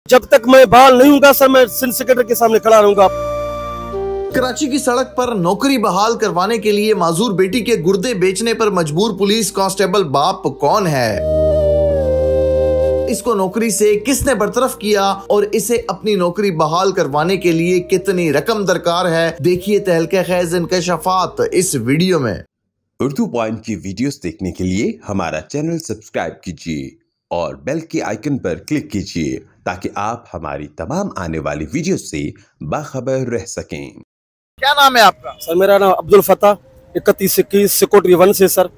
जब तक मैं बहाल नहीं हूँ सर, मैं सिंध सेक्रेटरी के सामने खड़ा रहूंगा। कराची की सड़क पर नौकरी बहाल करवाने के लिए माजूर बेटी के गुर्दे बेचने पर मजबूर पुलिस कांस्टेबल बाप कौन है, इसको नौकरी से किसने बरतरफ किया और इसे अपनी नौकरी बहाल करवाने के लिए कितनी रकम दरकार है, देखिए तहलके खैज इंकशाफात इस वीडियो में। उर्दू पॉइंट की वीडियोस देखने के लिए हमारा चैनल सब्सक्राइब कीजिए और बेल के आइकन पर क्लिक कीजिए ताकि आप हमारी तमाम आने वाली वीडियो से बाखबर रह सकें। क्या नाम है आपका? सर मेरा नाम अब्दुल फता 3121 सिकोटरी 1 से सर।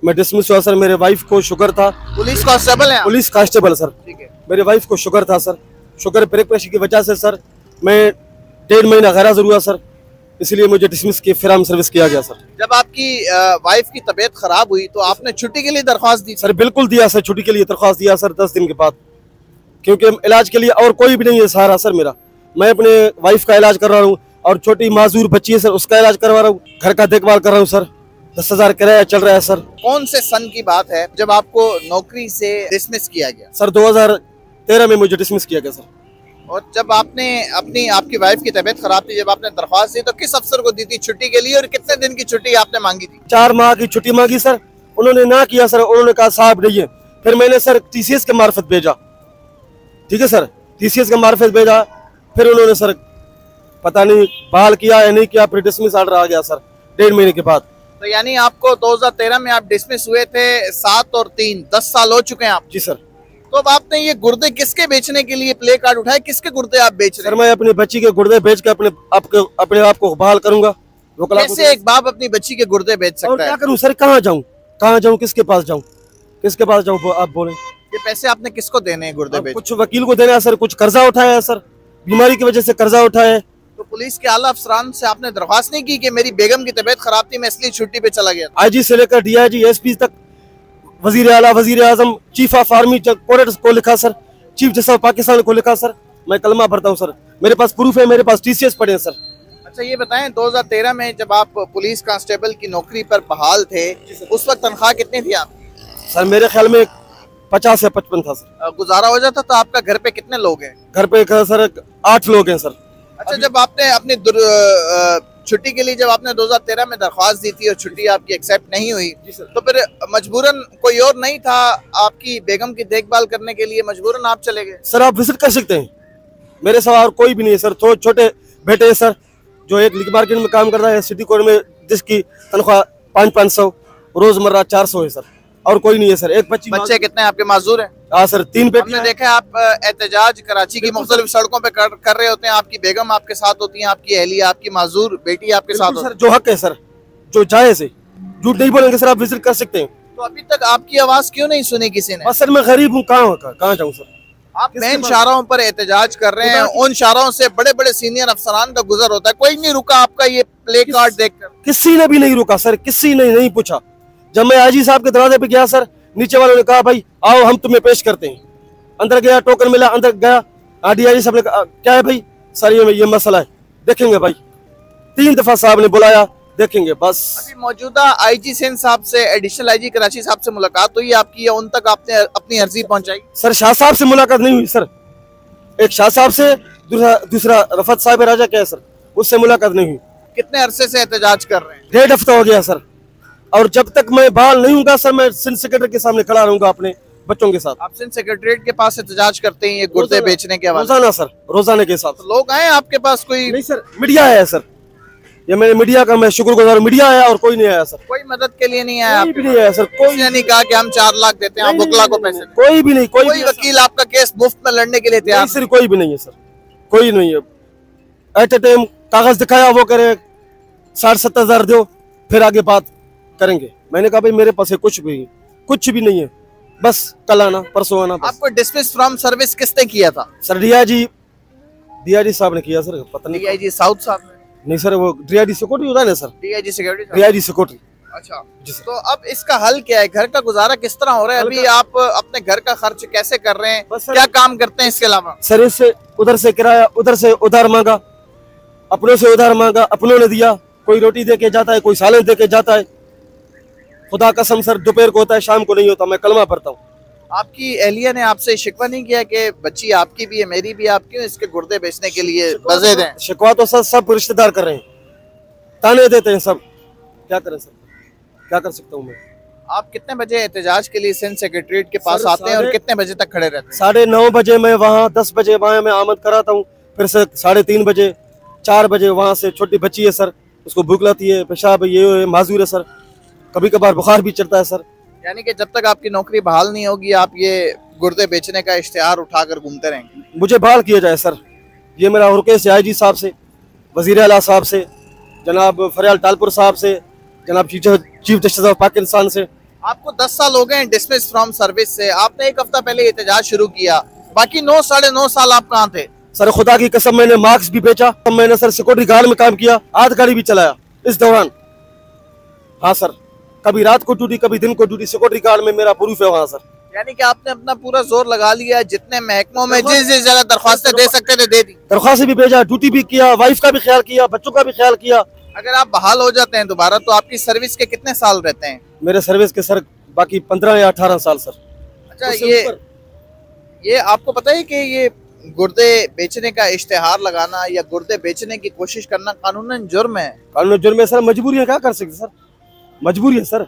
मैं डिसमिस हुआ सर। मेरे वाइफ को शुगर था। पुलिस कांस्टेबल हैं? Police constable sir. ठीक है। मेरे वाइफ को शुगर था सर। शुगर ब्लड प्रेशर की वजह से सर मैं 1.5 महीना गैर हाजिर हुआ सर, इसलिए मुझे डिसमिस की फिर सर्विस किया गया सर। जब आपकी वाइफ की तबीयत खराब हुई तो आपने छुट्टी के लिए दरख्वास्त दी? सर बिल्कुल दिया सर, छुट्टी के लिए दरख्वास्त दिया सर 10 दिन के बाद, क्योंकि इलाज के लिए और कोई भी नहीं है सहारा सर मेरा। मैं अपने वाइफ का इलाज कर रहा हूँ और छोटी माजूर बच्ची है सर, उसका इलाज करवा रहा हूँ, घर का देखभाल कर रहा हूँ सर। 10,000 किराया चल रहा है सर। कौन से सन की बात है जब आपको नौकरी से डिसमिस किया गया? सर 2013 में मुझे डिसमिस किया गया सर। और जब आपने आपकी वाइफ की तबीयत खराब थी, जब आपने दरख्वास्त दी तो किस अफसर को दी थी छुट्टी के लिए और कितने दिन की छुट्टी आपने मांगी थी? 4 माह की छुट्टी मांगी सर, उन्होंने ना किया सर। उन्होंने कहा साहब नहीं है। फिर मैंने सर TCS के मार्फत भेजा, ठीक है सर, TCS के मार्फत भेजा। फिर उन्होंने सर पता नहीं बहाल किया या नहीं किया, फिर डिसमिस ऑर्डर आ गया सर 1.5 महीने के बाद। तो यानी आपको 2013 में आप डिसमिस हुए थे, 7 और 3 10 साल हो चुके हैं आप? जी सर। तो अब आपने ये गुर्दे किसके बेचने के लिए प्ले कार्ड उठाए? किसके गुर्दे आप बेच रहे हैं? सर मैं अपनी बच्ची के गुर्दे बेच के अपने आप को बहाल करूंगा। कैसे एक बाप अपनी बच्ची के गुर्दे बेच सकता है? क्या करूं सर, कहाँ जाऊं, किसके पास जाऊं आप बोले। ये पैसे आपने किसको देने हैं गुर्दे बेच? कुछ वकील को देना है सर, कुछ कर्जा उठाया है सर, बीमारी की वजह से कर्जा उठाया है। तो पुलिस के आला अफसरान से आपने दरख्वास्त नहीं की कि मेरी बेगम की तबीयत खराब थी, मैं इसलिए छुट्टी पे चला गया? IG से लेकर DIG SP तक, वजीर आला, वजीर आजम, चीफ ऑफ आर्मी को लिखा sir, chief justice of Pakistan को लिखा सर। मैं कलमा भरता हूँ सर, मेरे पास प्रूफ है, मेरे पास TCS पड़े हैं सर। अच्छा ये बताएं, 2013 में जब आप पुलिस कांस्टेबल की नौकरी पर बहाल थे, उस वक्त तनख्वाह कितनी थी आपकी? सर मेरे ख्याल में 50 से 55 था सर। गुजारा हो जाता? तो आपका घर पे कितने लोग हैं? घर पे सर 8 लोग हैं सर। अच्छा, जब आपने अपनी छुट्टी के लिए जब आपने 2013 में दरख्वास्त दी थी और छुट्टी आपकी एक्सेप्ट नहीं हुई, तो फिर मजबूरन कोई और नहीं था आपकी बेगम की देखभाल करने के लिए, मजबूरन आप चले गए? सर आप विजिट कर सकते हैं, मेरे सवा और कोई भी नहीं है सर। छोटे बेटे हैं सर, जो एक लिक मार्केट में काम करता है सिटी कोर्ट में, जिसकी तनख्वाह 500 रोजमर्रा 400 है सर, और कोई नहीं है सर। एक बच्चे कितने आपके माजूर हैं? हाँ सर 3 बेटे। हमने देखा है आप एहतजाज कराची की मुख्तलिफ सड़कों पे कर रहे होते हैं, आपकी बेगम आपके साथ होती है, आपकी अहलिया, आपकी माजूर बेटी आपके साथ होती है। जो हक है सर, जो जायज है, झूठ नहीं बोलेंगे सर, आप विजिट कर सकते हैं। तो अभी तक आपकी आवाज क्यों नहीं सुनी किसी ने? बस सर मैं गरीब हूँ, कहाँ जाऊँ सर। आप मेन शाहराहों पर एहतजाज कर रहे हैं, उन शाहराहों से बड़े बड़े सीनियर अफसरान का गुजर होता है, कोई नहीं रुका आपका ये प्ले कार्ड देखकर? किसी ने भी नहीं रुका सर, किसी ने नहीं पूछा। जब मैं IG साहब के दरवाजे पे गया सर, नीचे वालों ने कहा भाई आओ हम तुम्हें पेश करते हैं। अंदर गया, टोकन मिला, अंदर गया, DIG साहब ने कहा क्या है भाई सर ये मसला है, देखेंगे भाई। 3 दफा साहब ने बुलाया, देखेंगे बस। अभी मौजूदा IG सिंध साहब से, एडिशनल IG कराची साहब से मुलाकात हुई आपकी या उन तक आपने अपनी अर्जी पहुंचाई? सर शाह साहब से मुलाकात नहीं हुई सर, एक शाह साहब से, दूसरा रफत साहब राजा क्या है सर, उससे मुलाकात नहीं हुई। कितने अरसे से एहतजाज कर रहे हैं? 1.5 हफ्ता हो गया सर, और जब तक मैं बहाल नहीं हूँ सर, मैं सिंध सेक्रेटरी के सामने खड़ा रहूंगा अपने बच्चों के साथ। आप सिंध सेक्रेटरीट के पास एहतजाज करते हैं ये गुर्दे बेचने के हवाले? रोजाना सर, रोजाना के साथ। तो लोग आए आपके पास? कोई नहीं सर, मीडिया आया सर, ये मेरे मीडिया का मैं शुक्रगुजार, मीडिया आया और कोई नहीं आया सर। कोई मदद के लिए नहीं आया? कोई भी नहीं आया सर, कोई ने नहीं कहा कि हम 4 लाख देते हैं, आप वकला को पैसे? कोई भी नहीं, कोई वकील आपका केस मुफ्त में लड़ने के लिए तैयार? सर कोई भी नहीं है सर, कोई नहीं है। एट ए टाइम कागज दिखाया, वो करे 60-70 हजार दो, फिर आगे बात करेंगे। मैंने कहा भाई मेरे पास कुछ भी नहीं है, बस कल आना, परसों आना। आपको डिसमिस फ्रॉम सर्विस किसने किया था? सर DIG साहब ने किया सर, पता नहीं। DIG साउथ साहब ने? नहीं सर, वो DIG सिक्योरिटी होता है ना सर, DIG सिक्योरिटी। अच्छा, तो अब इसका हल क्या है? घर का गुजारा किस तरह हो रहा है? अभी आप अपने घर का खर्च कैसे कर रहे हैं? क्या काम करते हैं इसके अलावा? सर इससे उधर से किराया, उधर से उधार मांगा, अपनों से उधार मांगा, अपनों ने दिया। कोई रोटी दे के जाता है, कोई सालन दे के जाता है। खुदा कसम सर, दोपहर को होता है, शाम को नहीं होता। मैं कलमा पढ़ता हूँ, आपकी एहलिया ने आपसे शिकवा नहीं किया कि बच्ची आपकी भी है, मेरी भी, आप क्यों इसके गुर्दे बेचने के लिए बजे दें? शिकवा तो सर सब रिश्तेदार कर रहे हैं, ताने देते हैं सब, क्या करें सर, क्या कर सकता हूँ मैं। आप कितने बजे एहतजाज के लिए सिंध सेक्रेटरीट के पास सर, आते हैं और कितने बजे तक खड़े रहते हैं? 9:30 बजे मैं वहाँ, 10 बजे वहाँ मैं आमद कराता हूँ, फिर से 3:30 बजे 4 बजे वहाँ से छोटी बच्ची है सर, उसको भूख लगती है, पेशाब ये माजूर है सर, कभी कभार बुखार भी चढ़ता है सर। यानी कि जब तक आपकी नौकरी बहाल नहीं होगी आप ये गुर्दे बेचने का इश्तिहार उठाकर घूमते रहेंगे? मुझे बहाल किया जाए सर, ये मेरा हुरके से IG साहब से, वजीर आला साहब से, जनाब फरियाल टालपुर साहब से, जनाब चीफ जस्टिस ऑफ पाकिस्तान से। आपको 10 साल हो गए डिसमिस फ्रॉम सर्विस से, आपने 1 हफ्ता पहले एहतजाज शुरू किया, बाकी 9 साढ़े 9 साल आप कहाँ थे? सर खुदा की कसम मैंने मार्क्स भी बेचा, मैंने सर सिक्योरिटी गार्ड में काम किया, आध गाड़ी भी चलाया इस दौरान। हाँ सर, कभी रात को ड्यूटी कभी दिन को ड्यूटी, सिक्योरिटी गार्ड में मेरा प्रूफ है वहाँ सर। यानी कि आपने अपना पूरा जोर लगा लिया, जितने महकमों में जिस जगह दरख्वास्तें दे सकते थे दे दी। दरख्वास्त भी भेजा, ड्यूटी भी किया, वाइफ का भी ख्याल किया, बच्चों का भी ख्याल किया। अगर आप बहाल हो जाते हैं दोबारा तो आपकी सर्विस के कितने साल रहते हैं? मेरे सर्विस के सर बाकी 15 या 18 साल सर। अच्छा, ये आपको पता है कि ये गुर्दे बेचने का इश्तिहार लगाना या गुर्दे बेचने की कोशिश करना कानूनन जुर्म है? कानून जुर्म है सर, मजबूरी है, क्या कर सकते सर, मजबूरी है सर,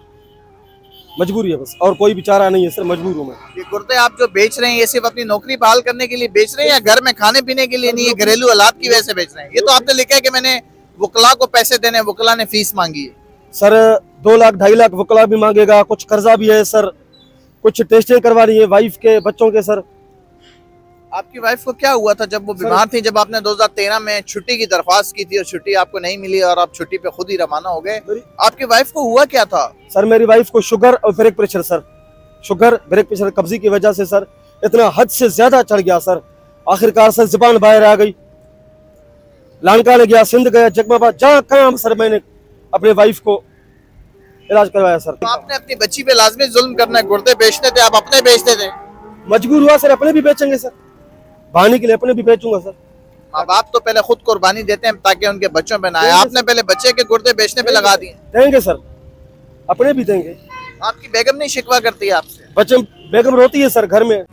मजबूरी है बस, और कोई बेचारा नहीं है सर, मजबूर हूँ मैं। ये गुर्दे आप जो बेच रहे हैं ये सिर्फ अपनी नौकरी बहाल करने के लिए बेच रहे हैं या घर में खाने पीने के लिए नहीं, ये घरेलू हालात की वजह से बेच रहे हैं? ये तो आपने लिखा है कि मैंने वकला को पैसे देने, वकला ने फीस मांगी है। सर 2 लाख 2.5 लाख वकला भी मांगेगा, कुछ कर्जा भी है सर, कुछ टेस्टें करवानी है वाइफ के बच्चों के सर। आपकी वाइफ को क्या हुआ था जब वो बीमार थी, जब आपने 2013 में छुट्टी की दरख्वास्त की थी और छुट्टी आपको नहीं मिली और आप छुट्टी पे खुद ही रवाना हो गए? आपकी वाइफ को हुआ क्या था? सर मेरी वाइफ को शुगर और ब्रेक प्रेशर सर, शुगर ब्रेक प्रेशर कब्जी की वजह से सर इतना हद से ज्यादा चढ़ गया सर, आखिरकार सर जुबान बाहर आ गई, लानका ने गया, सिंध गया, जगमाबाद, जहाँ कहाँ सर मैंने अपने वाइफ को इलाज करवाया सर। तो आपने अपनी बच्ची पे लाजमी जुल्म करना है, गुर्दे बेचने थे, आप अपने बेचते थे? मजबूर हुआ सर, अपने भी बेचेंगे सर, बहाने के लिए अपने भी बेचूंगा सर। माँ बाप तो पहले खुद कुर्बानी देते हैं ताकि उनके बच्चों पे ना आए, आपने पहले बच्चे के गुर्दे बेचने पे लगा दिए। देंगे सर, अपने भी देंगे। आपकी बेगम नहीं शिकवा करती है आपसे? बच्चे बेगम रोती है सर घर में।